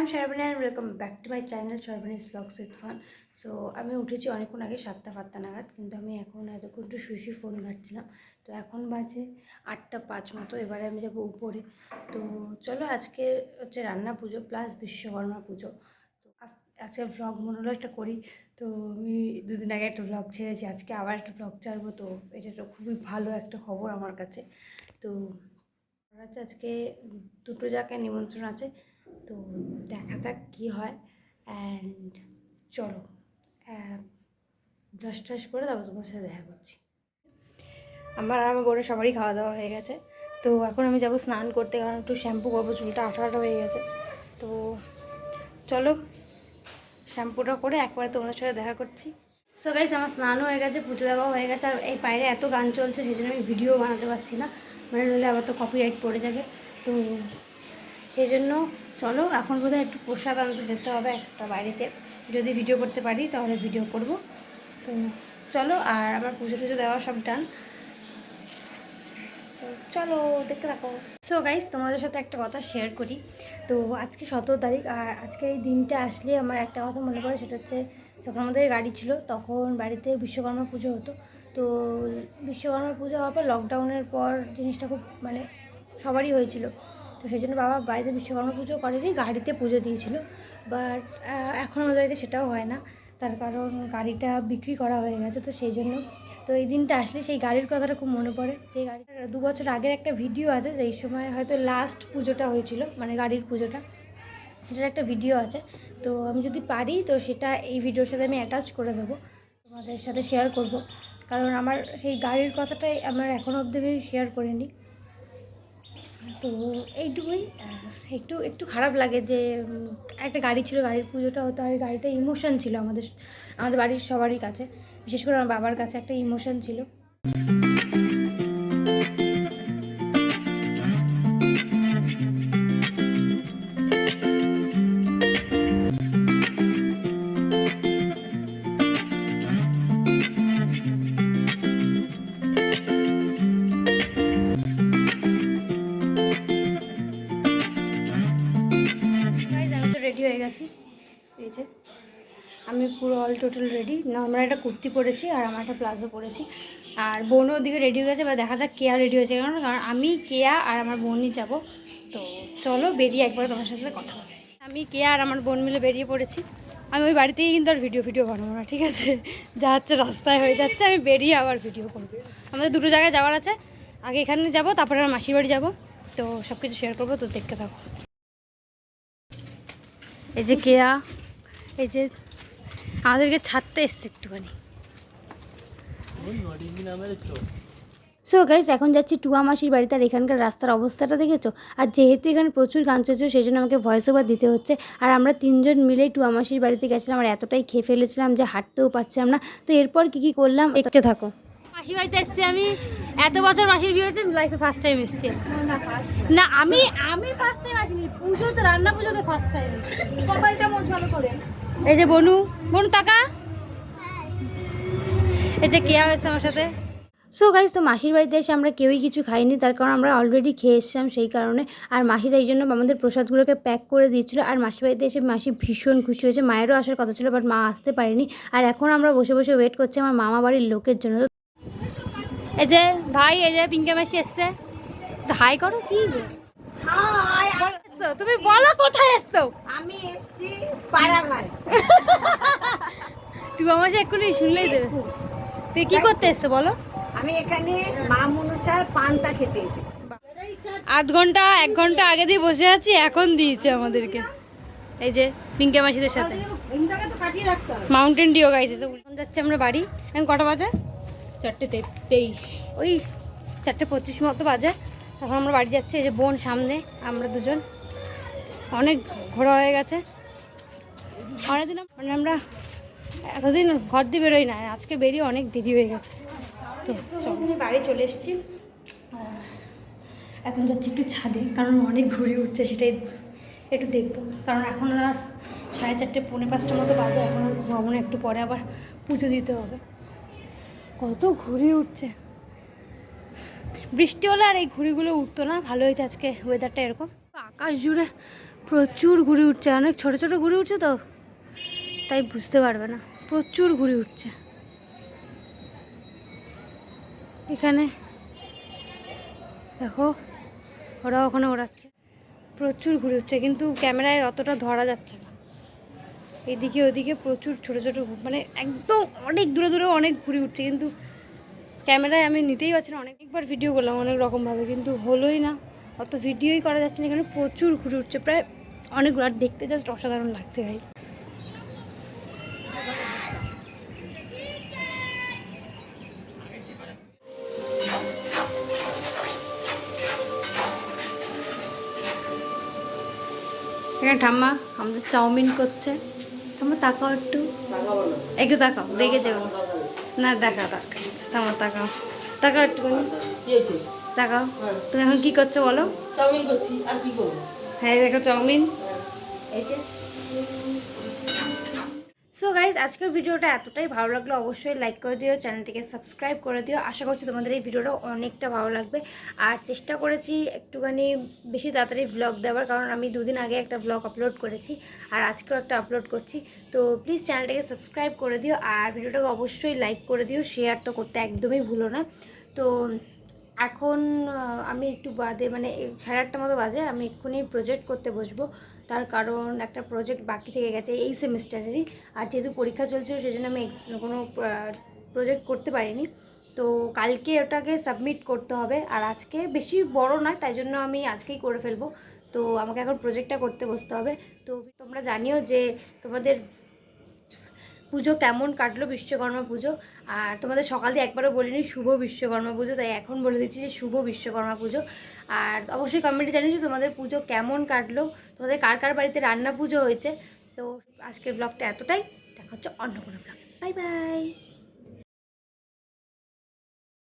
I'm Sharvani and welcome back to my channel Sharvani's Vlogs with Fun. So আমি উঠেছি অনেকক্ষণ আগে 7টা নাগাদ, কিন্তু আমি এখন এতক্ষণ একটু শুয়ে ফোন ঘাঁটছিলাম। তো এখন বাজে 8টা 5 মতো। এবারে আমি যাবো উপরে। তো চলো, আজকে হচ্ছে রান্না পুজো প্লাস বিশ্বকর্মা পুজো। তো আজকে ভ্লগ মনে হলো একটা করি। তো আমি দুদিন আগে একটা ভ্লগ ছেড়েছি, আজকে আবার একটা ভ্লগ ছাড়বো। তো এটা তো খুবই ভালো একটা খবর আমার কাছে। তো আজকে দুটো জায়গায় নিমন্ত্রণ আছে, তো দেখা যাক কী হয়। অ্যান্ড চলো ব্রাশ ট্রাশ করে তারপর তোমার সাথে দেখা করছি। আমার বোনের সবারই খাওয়া দাওয়া হয়ে গেছে। তো এখন আমি যাব স্নান করতে, কারণ একটু শ্যাম্পু করবো, চুলটা আঠা আঠা হয়ে গেছে। তো চলো শ্যাম্পুটা করে একবারে তোমাদের সাথে দেখা করছি। সো গাইস, আমার স্নানও হয়ে গেছে, পুজো দেওয়া হয়ে গেছে। আর এই বাইরে এত গান চলছে, সেই জন্য আমি ভিডিও বানাতে পারছি না, মানে নইলে আবার তো কপিরাইট পড়ে যাবে। তো সেই জন্য চলো, এখন বোধহয় একটু প্রসাদ আনতে যেতে হবে একটা বাড়িতে। যদি ভিডিও করতে পারি তাহলে ভিডিও করব। তো চলো, আর আমার পুজো টুজো দেওয়া সব ডান। তো চলো দেখতে থাকো। সো গাইস, তোমাদের সাথে একটা কথা শেয়ার করি। তো আজকে 17 তারিখ, আর আজকে এই দিনটা আসলে আমার একটা কথা মনে পড়ে। সেটা হচ্ছে, যখন আমাদের গাড়ি ছিল তখন বাড়িতে বিশ্বকর্মা পুজো হতো। তো বিশ্বকর্মা পুজো হওয়ার পর, লকডাউনের পর জিনিসটা খুব মানে সবারই হয়েছিল। তো সেই জন্য বাবা বাড়িতে বিশ্বকর্মা পুজো করেনি, গাড়িতে পুজো দিয়েছিল। বাট এখন আমাদের বাড়িতে সেটাও হয় না, তার কারণ গাড়িটা বিক্রি করা হয়ে গেছে। তো সেই জন্য তো এই দিনটা আসলে সেই গাড়ির কথাটা খুব মনে পড়ে। যে গাড়িটা 2 বছর আগের একটা ভিডিও আছে, যেই সময় হয়তো লাস্ট পুজোটা হয়েছিল, মানে গাড়ির পুজোটা, সেটার একটা ভিডিও আছে। তো আমি যদি পারি তো সেটা এই ভিডিওর সাথে আমি অ্যাটাচ করে দেবো, তোমাদের সাথে শেয়ার করব। কারণ আমার সেই গাড়ির কথাটাই আমার এখনও অবধি আমি শেয়ার করিনি। তো এইটুকুই। একটু একটু খারাপ লাগে যে একটা গাড়ি ছিল, গাড়ির পুজোটা হতো, আর গাড়িটা ইমোশন ছিল আমাদের আমাদের বাড়ির সবারই কাছে, বিশেষ করে আমার বাবার কাছে একটা ইমোশন ছিল। রেডি হয়ে গেছি, এই যে আমি পুরো অল টোটাল রেডি। না, আমরা একটা কুর্তি পরেছি আর আমার একটা প্লাজো পরেছি, আর বোনও ওদিকে রেডি হয়ে গেছে। বা দেখা যাক কেয়া রেডি হয়েছে, কারণ আমি, কেয়া আর আমার বোনই যাব। তো চলো বেরিয়ে একবার তোমার সাথে কথা বলছি। আমি, কেয়া আর আমার বোন মিলে বেরিয়ে পড়েছি। আমি ওই বাড়িতেই কিন্তু আর ভিডিও বানাবো না, ঠিক আছে? যা হচ্ছে রাস্তায় হয়ে যাচ্ছে, আমি বেরিয়ে আবার ভিডিও করবো। আমাদের দুটো জায়গায় যাওয়ার আছে, আগে এখানে যাবো, তারপরে আমার মাসির বাড়ি যাবো। তো সব কিছু শেয়ার করবো, তো দেখতে থাকো। এই যে কেয়া, এই যে আমাদেরকে ছাড়তে এসছে একটুখানি। সো গাইস, এখন যাচ্ছি টুয়া মাসির বাড়িতে। আর এখানকার রাস্তার অবস্থাটা দেখেছো? আর যেহেতু এখানে প্রচুর গান চলছে, সেই জন্য আমাকে ভয়েস ওভার দিতে হচ্ছে। আর আমরা 3জন মিলেই টুয়া মাসির বাড়িতে গেছিলাম, আর এতটাই খেয়ে ফেলেছিলাম যে হাঁটতেও পারছিলাম না। তো এরপর কী করলাম দেখতে থাকো। মাসির বাড়িতে এসছি আমি, এত বছর মাসির বিয়ে হয়েছে, লাইফে ফার্স্ট টাইম এসছি। না, আমি ফার্স্ট টাইম আসিনি, পুজোতে, রান্না পুজোতে ফার্স্ট টাইম। সবাইটা মোজ ভালো করে। এই যে বনু টাকা, এই যে কেয়া হয়েছে আমার সাথে। সো গাইজ, তো মাসির বাড়িতে এসে আমরা কেউই কিছু খাইনি, তার কারণ আমরা অলরেডি খেয়ে এসেছিলাম সেই কারণে। আর মাসি তাই জন্য আমাদের প্রসাদগুলোকে প্যাক করে দিয়েছিল। আর মাসির বাড়িতে এসে মাসি ভীষণ খুশি হয়েছে। মায়েরও আসার কথা ছিল, বাট মা আসতে পারেনি। আর এখন আমরা বসে বসে ওয়েট করছি আমার মামা বাড়ির লোকের জন্য। এই যে ভাই, এই যে পিঙ্কা মাসি এসছে, হাই করো। কি তুমি বলো, কোথায় এসছো? আমি এসছি পাড়াঘাট। টুয়া মাসি এক্ষুনি শুনলেই দেবে। তুই কি করতে এসছো বলো? আমি এখানে মা মনসার পান্তা খেতে এসেছি। 1 ঘন্টা আগে দিয়ে বসে আছি, এখন দিয়েছে আমাদেরকে। এই যে পিঙ্কা মাসিদের সাথে মাউন্টেন ডিও গাইছে। এখন যাচ্ছে আমরা বাড়ি। এখন কটা বাজে? 4:23। ওই 4:25 মতো বাজে। এখন আমরা বাড়ি যাচ্ছি। এই যে বোন সামনে, আমরা দুজন। অনেক ঘোরা হয়ে গেছে অনেকদিন, মানে আমরা এতদিন ঘর দিয়ে বেরোই না, আজকে বেরিয়ে অনেক দেরি হয়ে গেছে। তো বাড়ি চলে এসেছি। এখন যাচ্ছি একটু ছাদে, কারণ অনেক ঘুরে উঠছে, সেটাই একটু দেখবো। কারণ এখন আর 4:30 4:45 মতো বাজে, এখন আর ঘুমাবো না, একটু পরে আবার পুজো দিতে হবে। কত ঘুরে উঠছে, বৃষ্টি হলে আর এই ঘুড়িগুলো উঠতো না। ভালো হয়েছে আজকে ওয়েদারটা এরকম, আকাশ জুড়ে প্রচুর ঘুড়ি উঠছে, অনেক ছোট ছোট ঘুড়ি উঠছে তো তাই বুঝতে পারবে না, প্রচুর ঘুড়ি উঠছে এখানে। দেখো ওরা ওখানে ওড়াচ্ছে, প্রচুর ঘুরে উঠছে কিন্তু ক্যামেরায় অতটা ধরা যাচ্ছে না। এদিকে ওদিকে প্রচুর ছোট ছোট মানে একদম অনেক দূরে দূরে অনেক ঘুরে উঠছে, কিন্তু ক্যামেরায় আমি নিতেই পারছি না। অনেকবার ভিডিও করলাম অনেক রকমভাবে কিন্তু হলোই না, অত ভিডিওই করা যাচ্ছে না। এখানে প্রচুর ঘুরে উঠছে, প্রায় অনেকগুলো, আর দেখতে জাস্ট অসাধারণ লাগছে গাইস। এখানে ঠাম্মা আমাদের চাউমিন করছে। ঠাম্মা তাকাও একটু, একটু তাকাও, রেগে যাও না। দেখা আমার তাকাও, তাকাও একটুখানি, তাকাও। তুমি এখন কি করছো বলো? চাউমিন করছি, আর কি করবো? হ্যাঁ দেখো চাউমিন এই যে। সো গাইজ আজকের ভিডিওটা এতটাই ভালো লাগলো, অবশ্যই লাইক করে দিও, চ্যানেলটিকে সাবস্ক্রাইব করে দিও। আশা করছি তোমাদের এই ভিডিওটা অনেকটা ভালো লাগবে। আর চেষ্টা করেছি একটুখানি বেশি তাড়াতাড়ি ভ্লগ দেওয়ার, কারণ আমি দুদিন আগে একটা ভ্লগ আপলোড করেছি আর আজকেও একটা আপলোড করছি। তো প্লিজ চ্যানেলটাকে সাবস্ক্রাইব করে দিও আর ভিডিওটাকে অবশ্যই লাইক করে দিও, শেয়ার তো করতে একদমই ভুলো না। তো এখন আমি একটু বাদে মানে 8:30 মতো বাজে, আমি এক্ষুনি প্রজেক্ট করতে বসবো। তার কারণ একটা প্রজেক্ট বাকি থেকে গেছে এই সেমিস্টারেরই, আর যেহেতু পরীক্ষা চলছিল সেই জন্য আমি কোনো প্রজেক্ট করতে পারিনি। তো কালকে ওটাকে সাবমিট করতে হবে, আর আজকে বেশি বড় নয় তাই জন্য আমি আজকেই করে ফেলবো। তো আমাকে এখন প্রজেক্টটা করতে বসতে হবে। তো তোমরা জানিও যে তোমাদের পুজো কেমন কাটলো, বিশ্বকর্মা পুজো। আর তোমাদের সকাল দিয়ে একবারও বলিনি শুভ বিশ্বকর্মা পুজো, তাই এখন বলে দিচ্ছি যে শুভ বিশ্বকর্মা পুজো। আর অবশ্যই কমেন্টে জানিও যে তোমাদের পুজো কেমন কাটলো, তোমাদের কার কার বাড়িতে রান্না পুজো হয়েছে। তো আজকের ব্লগটা এতটাই, দেখা হচ্ছে অন্য কোনো ব্লগে। Bye bye.